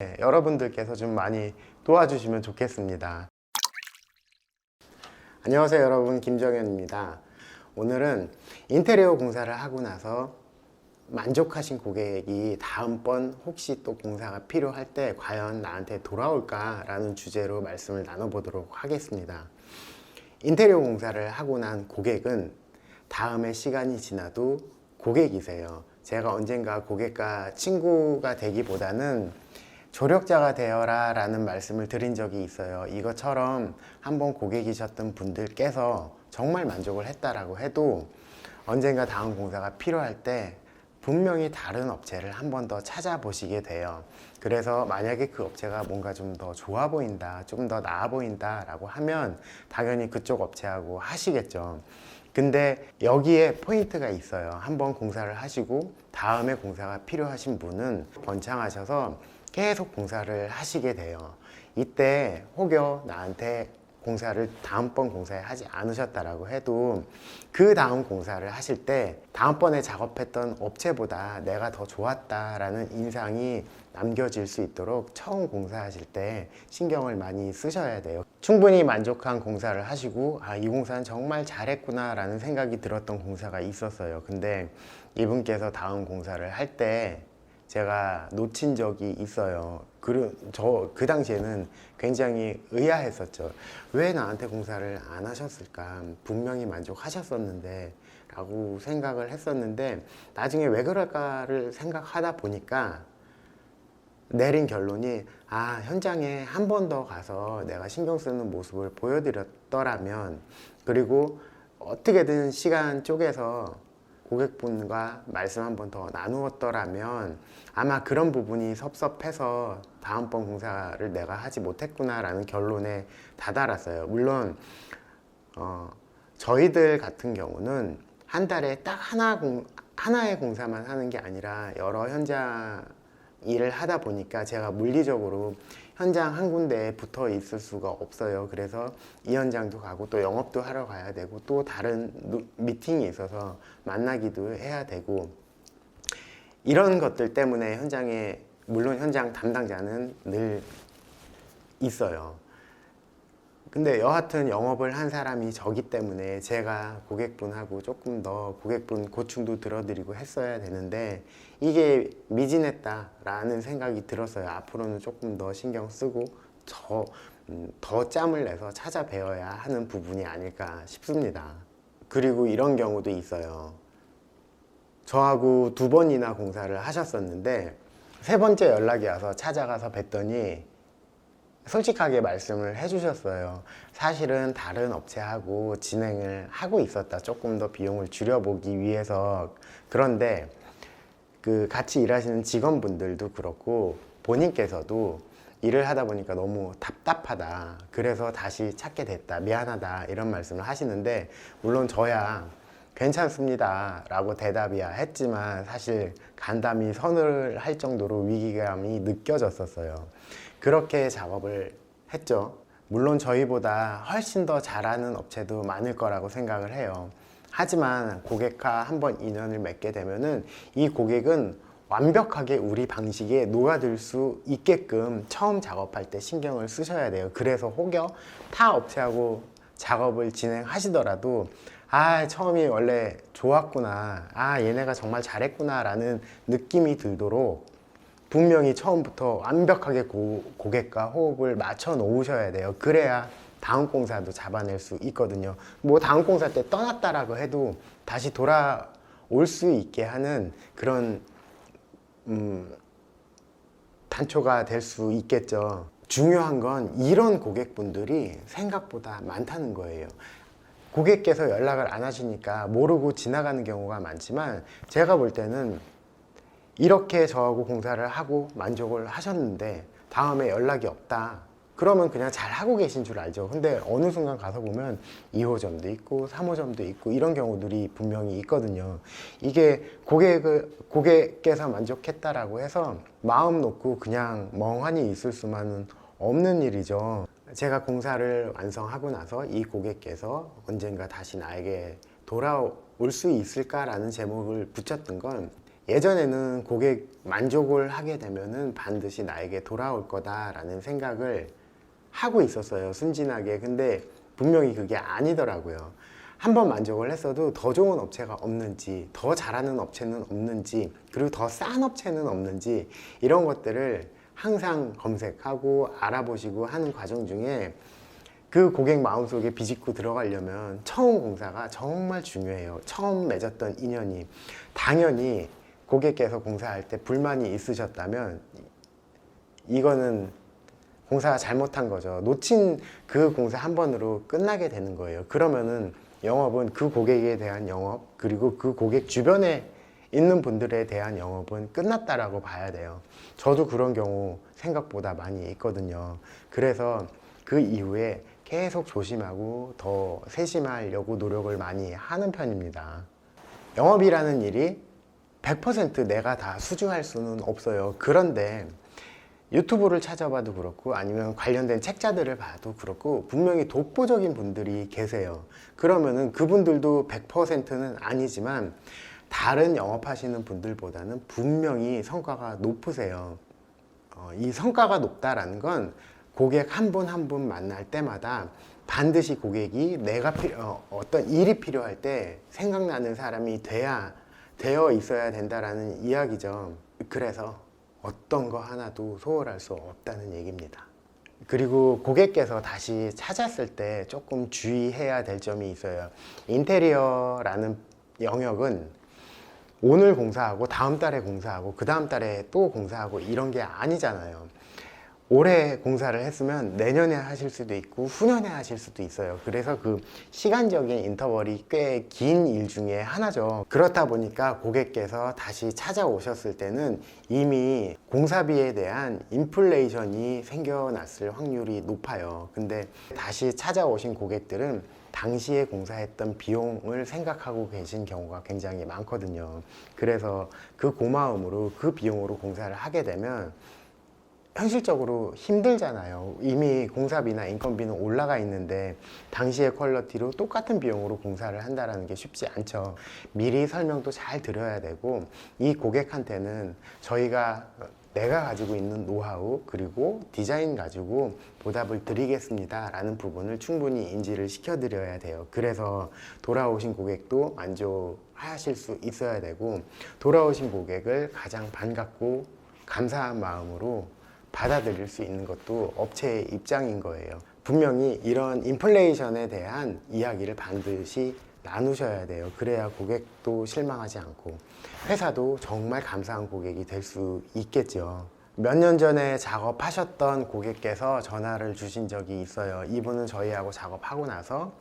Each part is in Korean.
여러분들께서 좀 많이 도와주시면 좋겠습니다. 안녕하세요 여러분, 김정현입니다. 오늘은 인테리어 공사를 하고 나서 만족하신 고객이 다음번 혹시 또 공사가 필요할 때 과연 나한테 돌아올까 라는 주제로 말씀을 나눠보도록 하겠습니다. 인테리어 공사를 하고 난 고객은 다음에 시간이 지나도 고객이세요. 제가 언젠가 고객과 친구가 되기보다는 조력자가 되어라 라는 말씀을 드린 적이 있어요. 이것처럼 한번 고객이셨던 분들께서 정말 만족을 했다라고 해도 언젠가 다음 공사가 필요할 때 분명히 다른 업체를 한 번 더 찾아보시게 돼요. 그래서 만약에 그 업체가 뭔가 좀 더 좋아 보인다, 좀 더 나아 보인다 라고 하면 당연히 그쪽 업체하고 하시겠죠. 근데 여기에 포인트가 있어요. 한번 공사를 하시고 다음에 공사가 필요하신 분은 번창하셔서 계속 공사를 하시게 돼요. 이때 혹여 나한테 공사를 다음번 공사에 하지 않으셨다라고 해도 그 다음 공사를 하실 때 다음번에 작업했던 업체보다 내가 더 좋았다라는 인상이 남겨질 수 있도록 처음 공사하실 때 신경을 많이 쓰셔야 돼요. 충분히 만족한 공사를 하시고 이 공사는 정말 잘했구나 라는 생각이 들었던 공사가 있었어요. 근데 이분께서 다음 공사를 할 때 제가 놓친 적이 있어요. 그 당시에는 굉장히 의아했었죠. 왜 나한테 공사를 안 하셨을까? 분명히 만족하셨었는데 라고 생각을 했었는데 나중에 왜 그럴까를 생각하다 보니까 내린 결론이 현장에 한 번 더 가서 내가 신경 쓰는 모습을 보여드렸더라면, 그리고 어떻게든 시간 쪼개서 고객분과 말씀 한 번 더 나누었더라면 아마 그런 부분이 섭섭해서 다음번 공사를 내가 하지 못했구나 라는 결론에 다다랐어요. 물론 저희들 같은 경우는 한 달에 딱 하나의 공사만 하는 게 아니라 여러 현장 일을 하다 보니까 제가 물리적으로 현장 한 군데에 붙어 있을 수가 없어요. 그래서 이 현장도 가고 또 영업도 하러 가야 되고 또 다른 미팅이 있어서 만나기도 해야 되고, 이런 것들 때문에 현장에, 물론 현장 담당자는 늘 있어요. 근데 여하튼 영업을 한 사람이 저기 때문에 제가 고객분하고 조금 더 고객분 고충도 들어드리고 했어야 되는데 이게 미진했다라는 생각이 들었어요. 앞으로는 조금 더 신경 쓰고 더 짬을 내서 찾아뵈어야 하는 부분이 아닐까 싶습니다. 그리고 이런 경우도 있어요. 저하고 2번이나 공사를 하셨었는데 3번째 연락이 와서 찾아가서 뵀더니 솔직하게 말씀을 해주셨어요. 사실은 다른 업체하고 진행을 하고 있었다. 조금 더 비용을 줄여보기 위해서. 그런데 그 같이 일하시는 직원분들도 그렇고 본인께서도 일을 하다 보니까 너무 답답하다. 그래서 다시 찾게 됐다. 미안하다. 이런 말씀을 하시는데, 물론 저야 괜찮습니다 라고 대답이야 했지만 사실 간담이 선을 할 정도로 위기감이 느껴졌었어요. 그렇게 작업을 했죠. 물론 저희보다 훨씬 더 잘하는 업체도 많을 거라고 생각을 해요. 하지만 고객과 한번 인연을 맺게 되면은 이 고객은 완벽하게 우리 방식에 녹아들 수 있게끔 처음 작업할 때 신경을 쓰셔야 돼요. 그래서 혹여 타 업체하고 작업을 진행하시더라도 처음이 원래 좋았구나, 얘네가 정말 잘했구나 라는 느낌이 들도록 분명히 처음부터 완벽하게 고객과 호흡을 맞춰 놓으셔야 돼요. 그래야 다음 공사도 잡아낼 수 있거든요. 뭐 다음 공사 때 떠났다라고 해도 다시 돌아올 수 있게 하는 그런 단초가 될 수 있겠죠. 중요한 건 이런 고객분들이 생각보다 많다는 거예요. 고객께서 연락을 안 하시니까 모르고 지나가는 경우가 많지만 제가 볼 때는 이렇게 저하고 공사를 하고 만족을 하셨는데 다음에 연락이 없다. 그러면 그냥 잘 하고 계신 줄 알죠. 근데 어느 순간 가서 보면 2호점도 있고 3호점도 있고 이런 경우들이 분명히 있거든요. 이게 고객께서 만족했다라고 해서 마음 놓고 그냥 멍하니 있을 수만은 없는 일이죠. 제가 공사를 완성하고 나서 이 고객께서 언젠가 다시 나에게 돌아올 수 있을까라는 제목을 붙였던 건 예전에는 고객 만족을 하게 되면은 반드시 나에게 돌아올 거다라는 생각을 하고 있었어요, 순진하게. 근데 분명히 그게 아니더라고요. 한 번 만족을 했어도 더 좋은 업체가 없는지, 더 잘하는 업체는 없는지, 그리고 더 싼 업체는 없는지, 이런 것들을 항상 검색하고 알아보시고 하는 과정 중에 그 고객 마음속에 비집고 들어가려면 처음 공사가 정말 중요해요. 처음 맺었던 인연이. 당연히 고객께서 공사할 때 불만이 있으셨다면 이거는 공사가 잘못한 거죠. 놓친 그 공사 한 번으로 끝나게 되는 거예요. 그러면은 영업은 그 고객에 대한 영업, 그리고 그 고객 주변에 있는 분들에 대한 영업은 끝났다라고 봐야 돼요. 저도 그런 경우 생각보다 많이 있거든요. 그래서 그 이후에 계속 조심하고 더 세심하려고 노력을 많이 하는 편입니다. 영업이라는 일이 100% 내가 다 수주할 수는 없어요. 그런데 유튜브를 찾아봐도 그렇고 아니면 관련된 책자들을 봐도 그렇고 분명히 독보적인 분들이 계세요. 그러면은 그분들도 100%는 아니지만 다른 영업하시는 분들보다는 분명히 성과가 높으세요. 이 성과가 높다라는 건 고객 한 분 한 분 만날 때마다 반드시 고객이 내가 어떤 일이 필요할 때 생각나는 사람이 되어 있어야 된다라는 이야기죠. 그래서 어떤 거 하나도 소홀할 수 없다는 얘기입니다. 그리고 고객께서 다시 찾았을 때 조금 주의해야 될 점이 있어요. 인테리어라는 영역은 오늘 공사하고 다음 달에 공사하고 그 다음 달에 또 공사하고 이런 게 아니잖아요. 올해 공사를 했으면 내년에 하실 수도 있고 후년에 하실 수도 있어요. 그래서 그 시간적인 인터벌이 꽤 긴 일 중에 하나죠. 그렇다 보니까 고객께서 다시 찾아오셨을 때는 이미 공사비에 대한 인플레이션이 생겨났을 확률이 높아요. 근데 다시 찾아오신 고객들은 당시에 공사했던 비용을 생각하고 계신 경우가 굉장히 많거든요. 그래서 그 고마움으로 그 비용으로 공사를 하게 되면 현실적으로 힘들잖아요. 이미 공사비나 인건비는 올라가 있는데 당시의 퀄리티로 똑같은 비용으로 공사를 한다는 게 쉽지 않죠. 미리 설명도 잘 드려야 되고 이 고객한테는 내가 가지고 있는 노하우 그리고 디자인 가지고 보답을 드리겠습니다 라는 부분을 충분히 인지를 시켜드려야 돼요. 그래서 돌아오신 고객도 만족하실 수 있어야 되고 돌아오신 고객을 가장 반갑고 감사한 마음으로 받아들일 수 있는 것도 업체의 입장인 거예요. 분명히 이런 인플레이션에 대한 이야기를 반드시 나누셔야 돼요. 그래야 고객도 실망하지 않고 회사도 정말 감사한 고객이 될 수 있겠죠. 몇 년 전에 작업하셨던 고객께서 전화를 주신 적이 있어요. 이분은 저희하고 작업하고 나서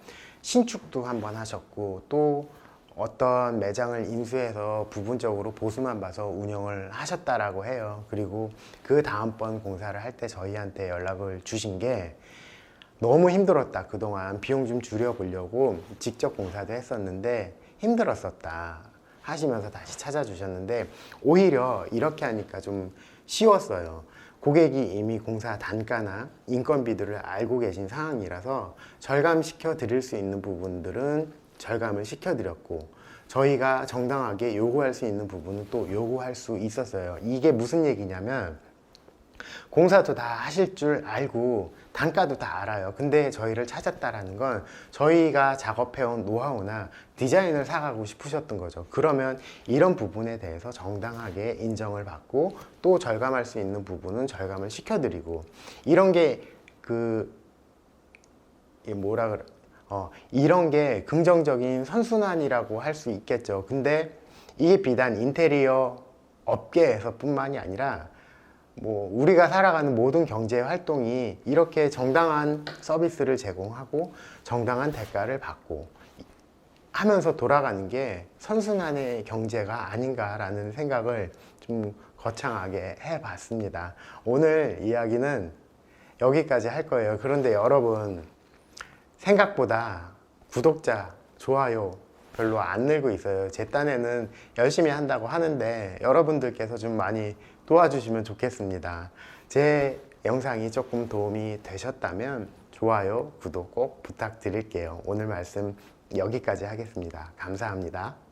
신축도 한번 하셨고 또 어떤 매장을 인수해서 부분적으로 보수만 봐서 운영을 하셨다라고 해요. 그리고 그 다음번 공사를 할 때 저희한테 연락을 주신 게 너무 힘들었다. 그동안 비용 좀 줄여보려고 직접 공사도 했었는데 힘들었었다 하시면서 다시 찾아주셨는데 오히려 이렇게 하니까 좀 쉬웠어요. 고객이 이미 공사 단가나 인건비들을 알고 계신 상황이라서 절감시켜 드릴 수 있는 부분들은 절감을 시켜드렸고 저희가 정당하게 요구할 수 있는 부분은 또 요구할 수 있었어요. 이게 무슨 얘기냐면 공사도 다 하실 줄 알고 단가도 다 알아요. 근데 저희를 찾았다라는 건 저희가 작업해온 노하우나 디자인을 사가고 싶으셨던 거죠. 그러면 이런 부분에 대해서 정당하게 인정을 받고 또 절감할 수 있는 부분은 절감을 시켜드리고 이런 게 이런 게 긍정적인 선순환이라고 할 수 있겠죠. 근데 이게 비단 인테리어 업계에서 뿐만이 아니라 우리가 살아가는 모든 경제 활동이 이렇게 정당한 서비스를 제공하고 정당한 대가를 받고 하면서 돌아가는 게 선순환의 경제가 아닌가라는 생각을 좀 거창하게 해봤습니다. 오늘 이야기는 여기까지 할 거예요. 그런데 여러분 생각보다 구독자, 좋아요 별로 안 늘고 있어요. 제 딴에는 열심히 한다고 하는데 여러분들께서 좀 많이 도와주시면 좋겠습니다. 제 영상이 조금 도움이 되셨다면 좋아요, 구독 꼭 부탁드릴게요. 오늘 말씀 여기까지 하겠습니다. 감사합니다.